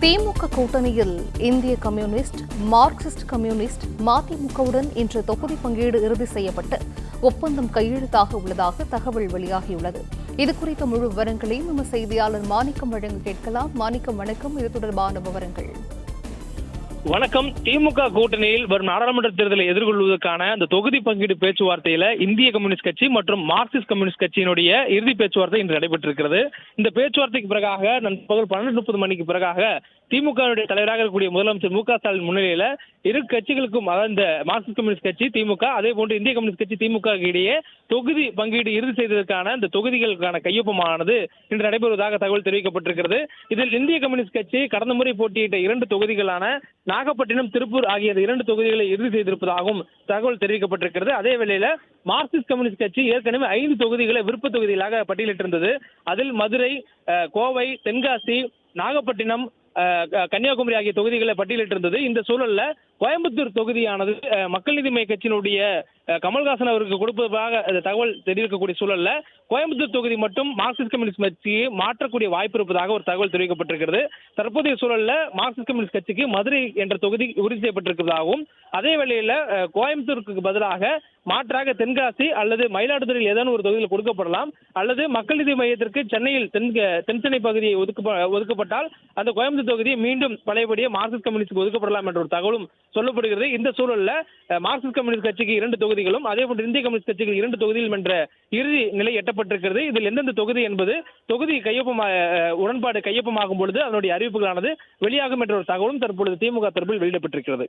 திமுக கூட்டணியில் இந்திய communist, Marxist communist, மதிமுகவுடன் இன்று தொகுதி பங்கீடு இறுதி செய்யப்பட்டு ஒப்பந்தம் கையெழுத்தாக உள்ளதாக தகவல் வெளியாகியுள்ளது. இதுகுறித்த முழு விவரங்களையும் நம்ம செய்தியாளர் மாணிக்கம் வழங்க கேட்கலாம். மாணிக்கம், வணக்கம். இது தொடர்பான விவரங்கள். வணக்கம். திமுக கூட்டணியில் வரும் நாடாளுமன்ற தேர்தலை எதிர்கொள்வதற்கான அந்த தொகுதி பங்கீடு பேச்சுவார்த்தையில இந்திய கம்யூனிஸ்ட் கட்சி மற்றும் மார்க்சிஸ்ட் கம்யூனிஸ்ட் கட்சியினுடைய இறுதி பேச்சுவார்த்தை இன்று நடைபெற்றிருக்கிறது. இந்த பேச்சுவார்த்தைக்கு பிறகாக நண்பகல் 12:30 மணிக்கு பிறகாக திமுக தலைவராக இருக்கக்கூடிய முதலமைச்சர் மு.க. ஸ்டாலின் முன்னிலையில இரு கட்சிகளுக்கும், அதாவது இந்த மார்க்சிஸ்ட் கம்யூனிஸ்ட் கட்சி திமுக, அதே போன்று இந்திய கம்யூனிஸ்ட் கட்சி திமுக இடையே தொகுதி பங்கீடு இறுதி செய்ததற்கான இந்த தொகுதிகளுக்கான கையொப்பமானது இன்று நடைபெறுவதாக தகவல் தெரிவிக்கப்பட்டிருக்கிறது. இதில் இந்திய கம்யூனிஸ்ட் கட்சி கடந்த முறை போட்டியிட்ட 2 தொகுதிகளான நாகப்பட்டினம், திருப்பூர் ஆகிய 2 தொகுதிகளை இறுதி செய்திருப்பதாகவும் தகவல் தெரிவிக்கப்பட்டிருக்கிறது. அதே வேளையில மார்க்சிஸ்ட் கம்யூனிஸ்ட் கட்சி ஏற்கனவே 5 தொகுதிகளை விருப்ப தொகுதிகளாக பட்டியலிட்டிருந்தது. அதில் மதுரை, கோவை, தென்காசி, நாகப்பட்டினம், கன்னியாகுமரி ஆகிய தொகுதிகளை பட்டியலிட்டிருந்தது. இந்த சூழல்ல கோயம்புத்தூர் தொகுதியானது மக்கள் நீதி மய்ய கட்சியினுடைய கமல்ஹாசன் அவருக்கு கொடுப்பதாக தகவல் தெரிவிக்கக்கூடிய சூழல்ல கோயம்புத்தூர் தொகுதி மட்டும் மார்க்சிஸ்ட் கம்யூனிஸ்ட் கட்சியை மாற்றக்கூடிய வாய்ப்பு இருப்பதாக ஒரு தகவல் தெரிவிக்கப்பட்டிருக்கிறது. தற்போதைய சூழல்ல மார்க்சிஸ்ட் கம்யூனிஸ்ட் கட்சிக்கு மதுரை என்ற தொகுதி உறுதி செய்யப்பட்டிருக்கிறதாகவும், அதே வேளையில கோயம்புத்தூருக்கு பதிலாக மாற்றாக தென்காசி அல்லது மயிலாடுதுறையில் ஏதாவது ஒரு தொகுதியில் கொடுக்கப்படலாம், அல்லது மக்கள் நீதி மையத்திற்கு சென்னையில் தென்சென்னை பகுதியை ஒதுக்கப்பட்டால் அந்த கோயம்புத்தூர் தொகுதியை மீண்டும் பழையபடியே மார்க்சிஸ்ட் கம்யூனிஸ்டுக்கு ஒதுக்கப்படலாம் என்ற ஒரு தகவலும் சொல்லப்படுகிறது. இந்த சூழல்ல மார்க்சிஸ்ட் கம்யூனிஸ்ட் கட்சிக்கு 2 தொகுதிகளும், அதே போன்று இந்திய கம்யூனிஸ்ட் கட்சிக்கு 2 தொகுதிகளும் என்ற இறுதி நிலை எட்டப்பட்டிருக்கிறது. இதில் எந்தெந்த தொகுதி என்பது தொகுதி உடன்பாடு கையொப்பமாகும் பொழுது அதனுடைய அறிவிப்புகளானது வெளியாகும் என்ற ஒரு தகவலும் தற்பொழுது திமுக தரப்பில் வெளியிடப்பட்டிருக்கிறது.